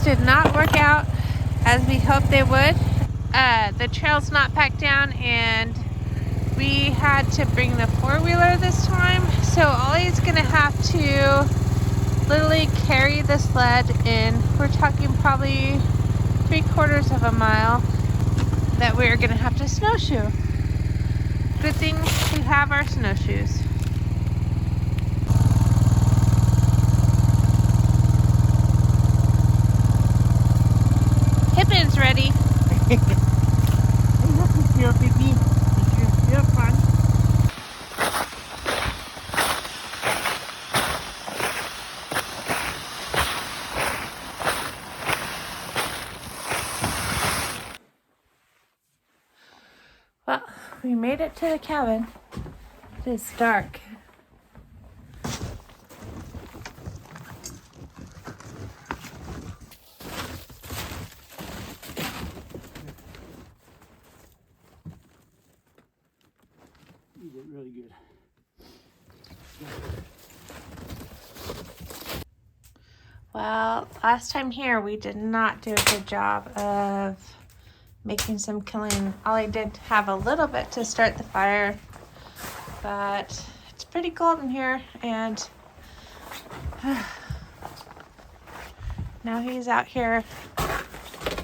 did not work out as we hoped they would. The trail's not packed down, and we had to bring the four-wheeler this time. So Ollie's gonna have to literally carry the sled in. We're talking probably 3/4 of a mile that we're gonna have to snowshoe. Good thing we have our snowshoes. Pippin's ready. Your baby. You're fun. Well, we made it to the cabin. It is dark. You did really good. Well, last time here we did not do a good job of making some killing. Ollie did have a little bit to start the fire, but it's pretty cold in here, and now he's out here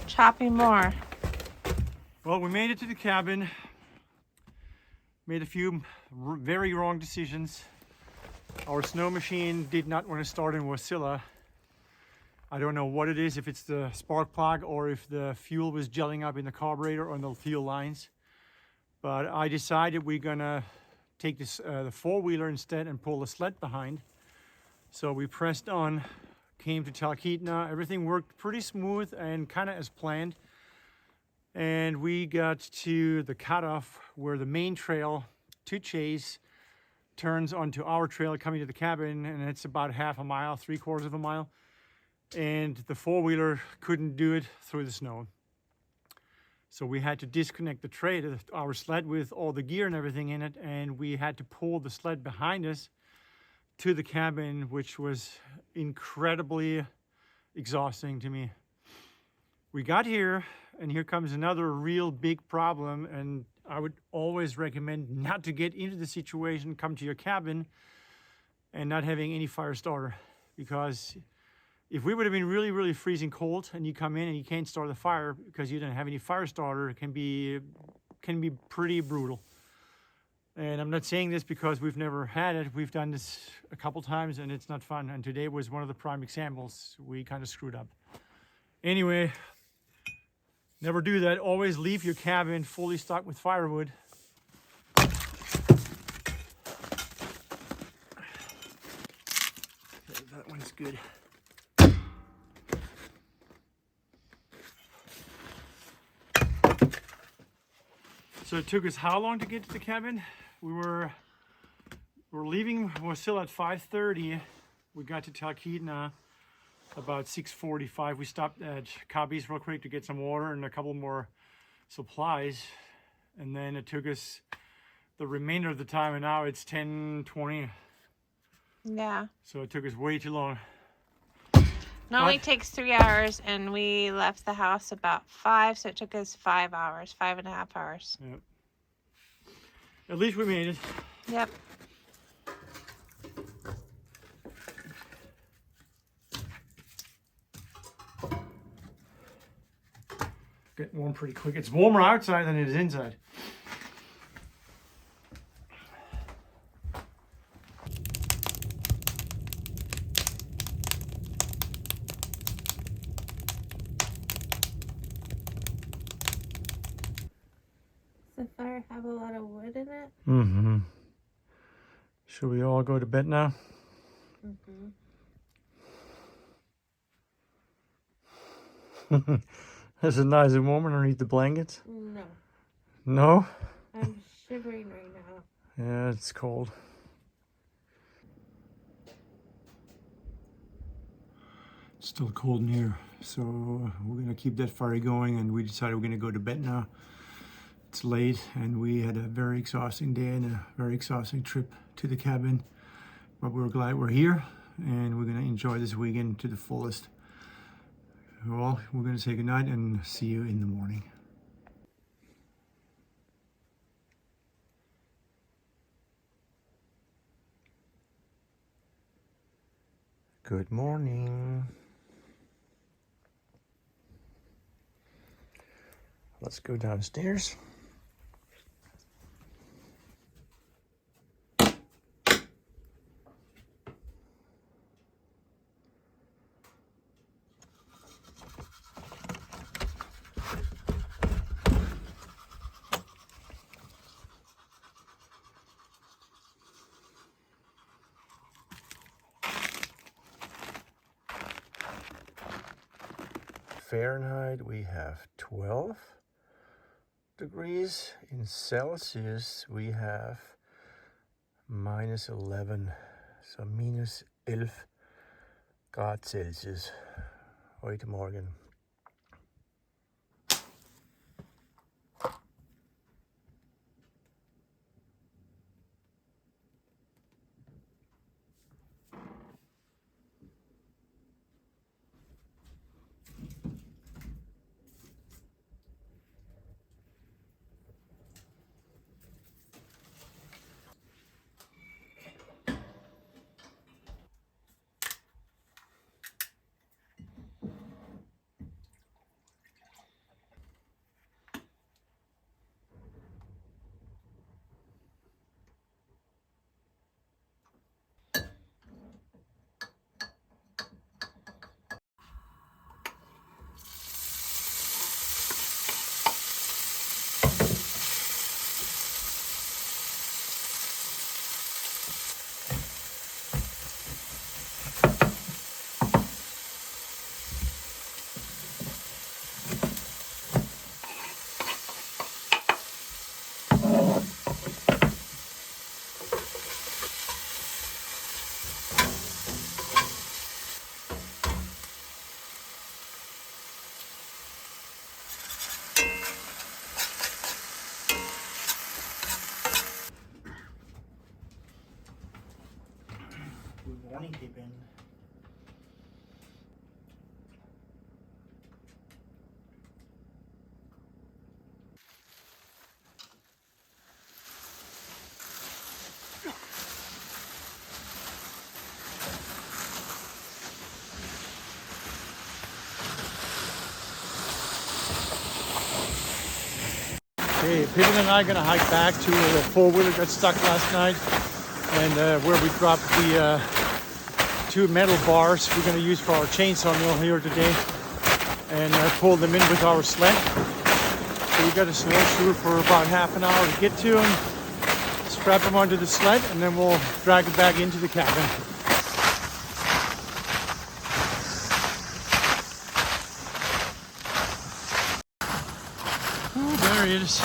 chopping more. Well, we made it to the cabin. Made a few very wrong decisions. Our snow machine did not want to start in Wasilla. I don't know what it is, if it's the spark plug or if the fuel was gelling up in the carburetor on the fuel lines. But I decided we're gonna take this the four-wheeler instead and pull the sled behind. So we pressed on, came to Talkeetna. Everything worked pretty smooth and kind of as planned. And we got to the cutoff where the main trail to Chase turns onto our trail coming to the cabin, and it's about half a mile, 3/4 of a mile. And the four-wheeler couldn't do it through the snow. So we had to disconnect our sled with all the gear and everything in it, and we had to pull the sled behind us to the cabin, which was incredibly exhausting to me. We got here, and here comes another real big problem, and I would always recommend not to get into the situation, come to your cabin, and not having any fire starter, because if we would have been really, really freezing cold and you come in and you can't start the fire because you don't have any fire starter, it can be pretty brutal. And I'm not saying this because we've never had it. We've done this a couple times and it's not fun. And today was one of the prime examples. We kind of screwed up. Anyway, never do that. Always leave your cabin fully stocked with firewood. Okay, that one's good. So it took us how long to get to the cabin? We were leaving Wasilla at 5:30. We got to Talkeetna about 6:45. We stopped at Cubby's real quick to get some water and a couple more supplies. And then it took us the remainder of the time, and now it's 10:20. Yeah. So it took us way too long. Normally takes 3 hours, and we left the house about 5, so it took us 5 hours, 5.5 hours. Yep. At least we made it. Yep. Getting warm pretty quick. It's warmer outside than it is inside. Does the fire have a lot of wood in it? Mm-hmm. Should we all go to bed now? Mm-hmm. This is nice and warm underneath the blankets. No. No? I'm shivering right now. Yeah, it's cold. It's still cold in here, so we're gonna keep that fire going, and we decided we're gonna go to bed now. It's late, and we had a very exhausting day and a very exhausting trip to the cabin, but we're glad we're here, and we're gonna enjoy this weekend to the fullest. Well, we're going to say goodnight and see you in the morning. Good morning. Let's go downstairs. Fahrenheit, we have 12 degrees. In Celsius, we have -11, så minus 11 grad Celsius. Heute Morgen. Good morning, Pippin. Okay, Pippin and I are gonna hike back to the four-wheeler got stuck last night, and where we dropped the 2 metal bars we're gonna use for our chainsaw mill here today, and pull them in with our sled. So we got a snowshoe for about half an hour to get to them, strap them onto the sled, and then we'll drag it back into the cabin. Oh, there it is.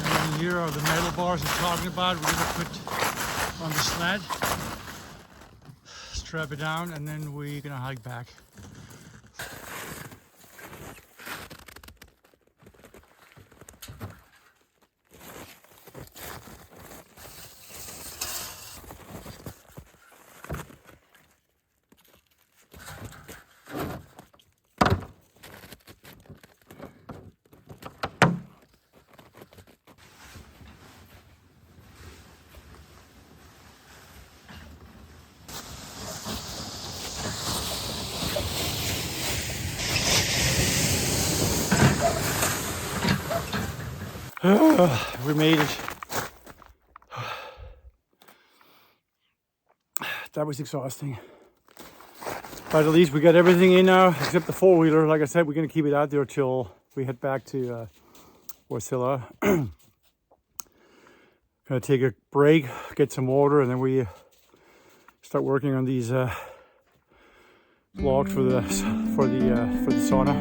And here are the metal bars I'm talking about. We're gonna put on the sled, strap it down, and then we're gonna hike back. We made it. That was exhausting. But at least we got everything in now, except the four-wheeler. Like I said, we're gonna keep it out there till we head back to Wasilla. Gonna take a break, get some water, and then we start working on these logs for the sauna.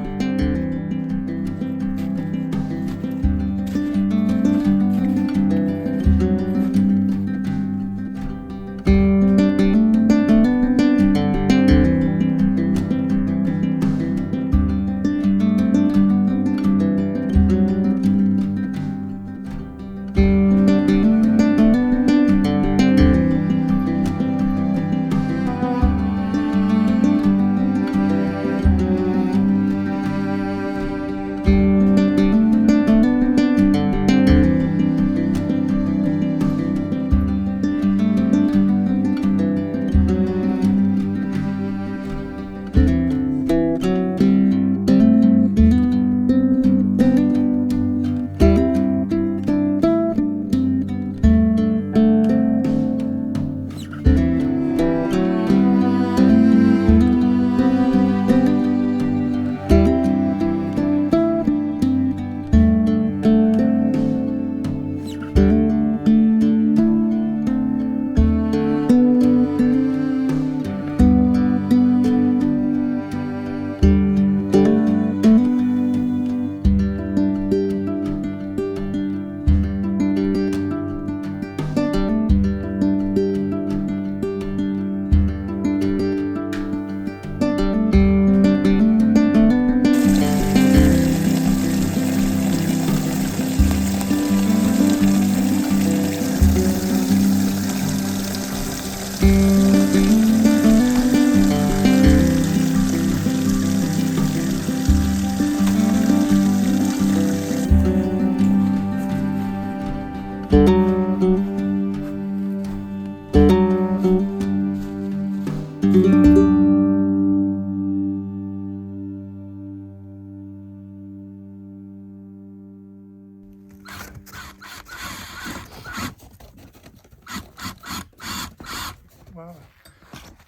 wow.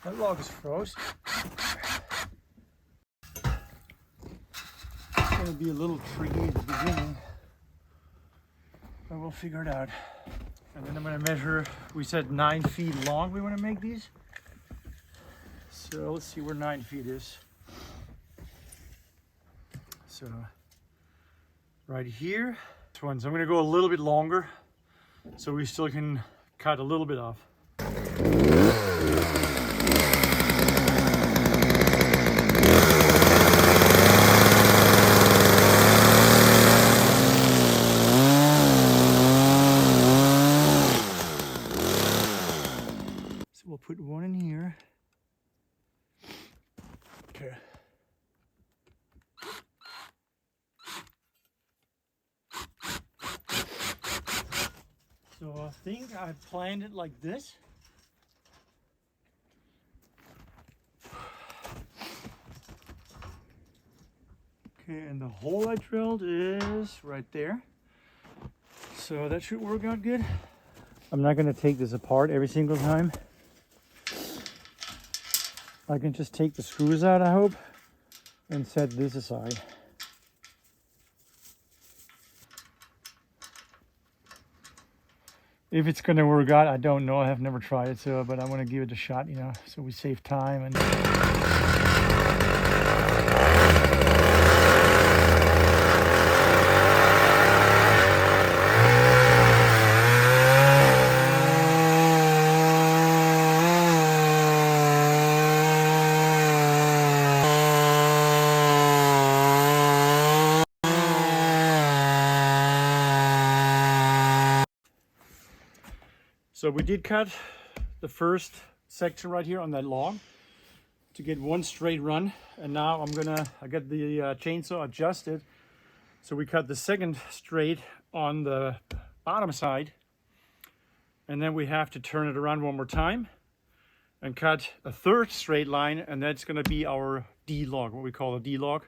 That log is froze. It's gonna be a little tricky at the beginning, but we'll figure it out. And then I'm gonna measure, we said 9 feet long we wanna make these. So let's see where 9 feet is. So right here, this one. So I'm gonna go a little bit longer so we still can cut a little bit off. So we'll put one in here. Okay. So I think I planned it like this. Okay, and the hole I drilled is right there. So that should work out good. I'm not gonna take this apart every single time. I can just take the screws out, I hope, and set this aside. If it's gonna work out, I don't know. I have never tried it, so but I want to give it a shot, you know, so we save time and. So we did cut the first section right here on that log to get one straight run, and now I got the chainsaw adjusted, so we cut the second straight on the bottom side, and then we have to turn it around one more time and cut a third straight line, and that's going to be our D log, what we call a D log,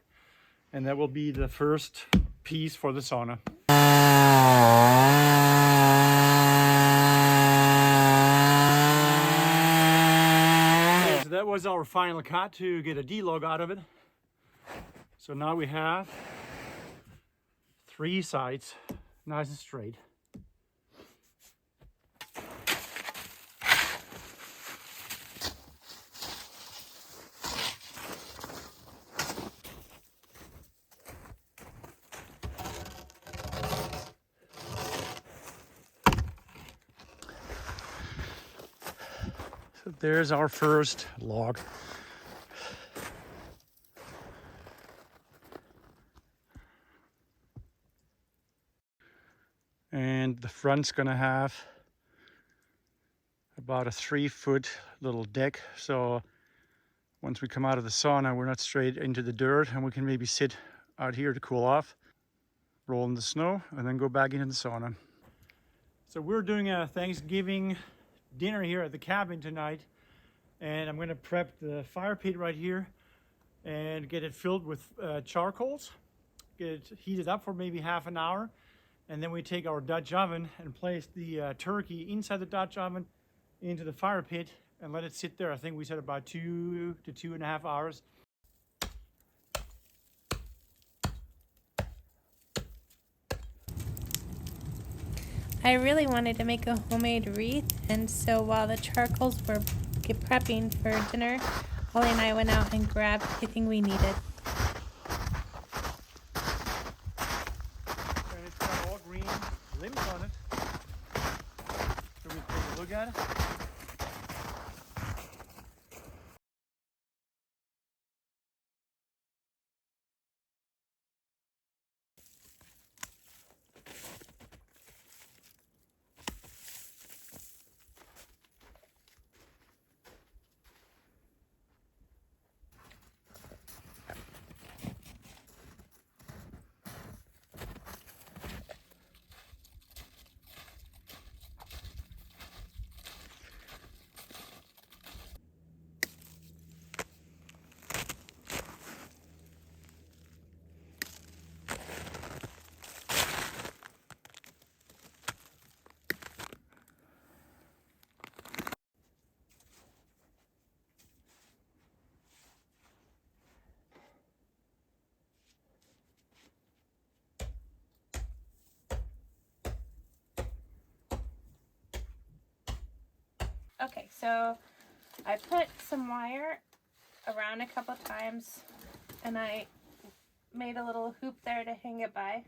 and that will be the first piece for the sauna. That was our final cut to get a D-log out of it. So now we have 3 sides, nice and straight. So there's our first log. And the front's gonna have about a 3-foot little deck. So once we come out of the sauna, we're not straight into the dirt, and we can maybe sit out here to cool off, roll in the snow, and then go back into the sauna. So we're doing a Thanksgiving dinner here at the cabin tonight, and I'm going to prep the fire pit right here and get it filled with charcoals, get it heated up for maybe half an hour, and then we take our Dutch oven and place the turkey inside the Dutch oven into the fire pit and let it sit there. I think we said about 2 to 2.5 hours. I really wanted to make a homemade wreath, and so while the charcoals were prepping for dinner, Oli and I went out and grabbed everything we needed. And it's got all green limbs on it. So we take a look at it. Okay, so I put some wire around a couple times and I made a little hoop there to hang it by.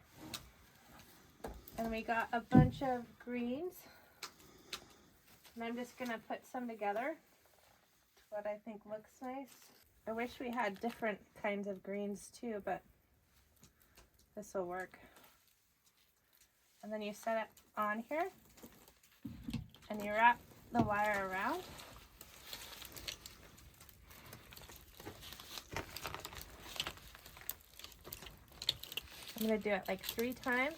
And we got a bunch of greens. And I'm just gonna put some together to what I think looks nice. I wish we had different kinds of greens too, but this will work. And then you set it on here and you wrap the wire around. I'm going to do it like 3 times.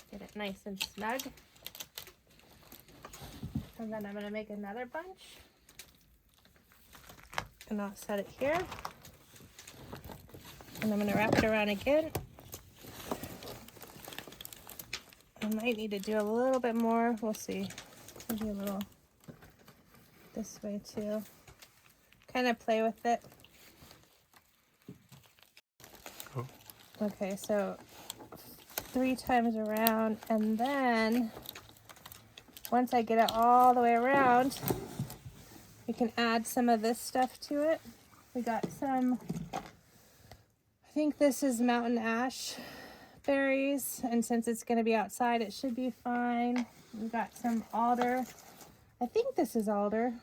Get it nice and snug. And then I'm going to make another bunch. And I'll set it here. And I'm going to wrap it around again. I might need to do a little bit more. We'll see. I'll do a little this way too. Kind of play with it. Cool. Okay, so 3 times around, and then once I get it all the way around, we can add some of this stuff to it. We got some, I think this is mountain ash berries, and since it's going to be outside, it should be fine. We got some alder. I think this is alder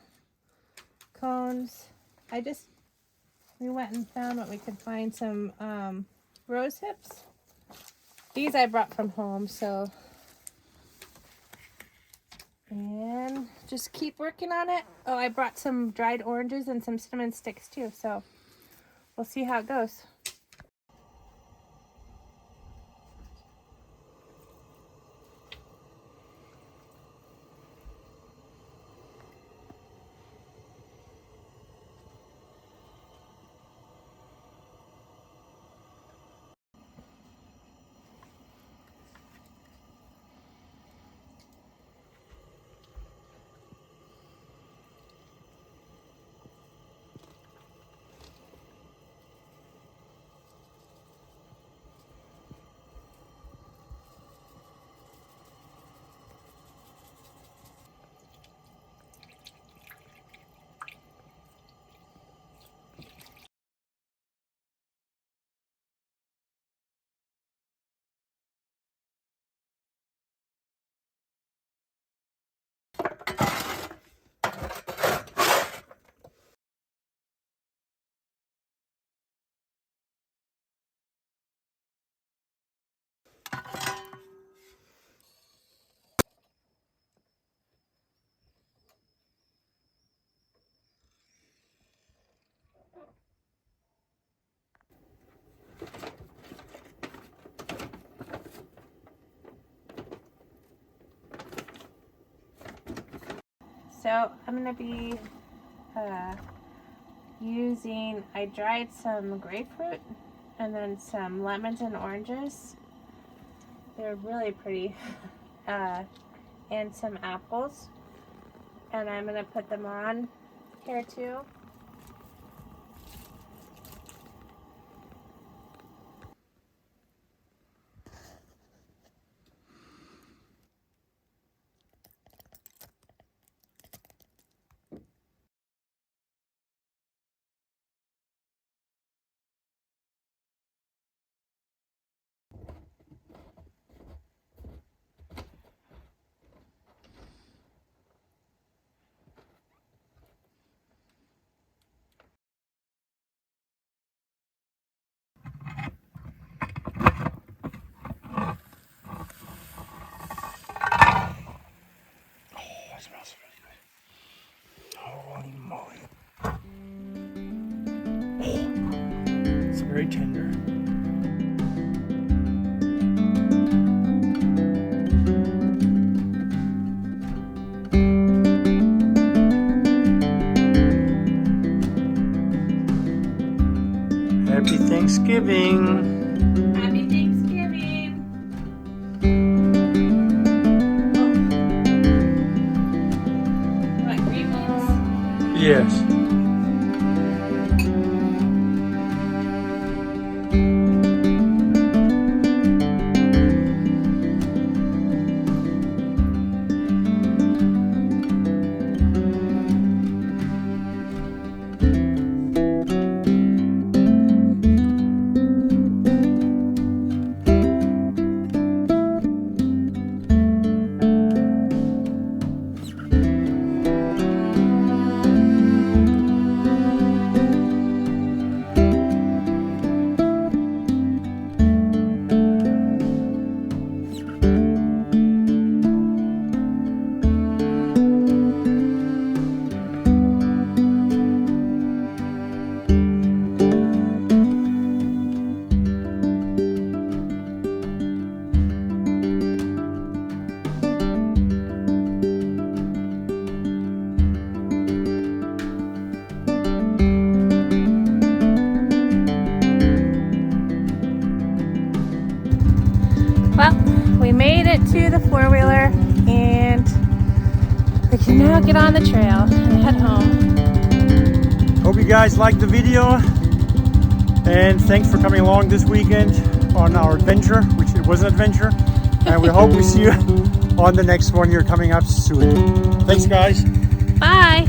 cones. We went and found what we could find, some rose hips. These I brought from home, so. And just keep working on it. Oh, I brought some dried oranges and some cinnamon sticks too, so we'll see how it goes. So I'm going to be I dried some grapefruit and then some lemons and oranges. They're really pretty. And some apples. And I'm going to put them on here too. That smells really good. Holy moly. It's very tender. Happy Thanksgiving. Happy Thanksgiving! Oh. What, green beans? Yes. we made it to the four-wheeler and we can now get on the trail and head home. Hope you guys liked the video, and thanks for coming along this weekend on our adventure, which it was an adventure, and we hope we see you on the next one here coming up soon. Thanks, guys. Bye.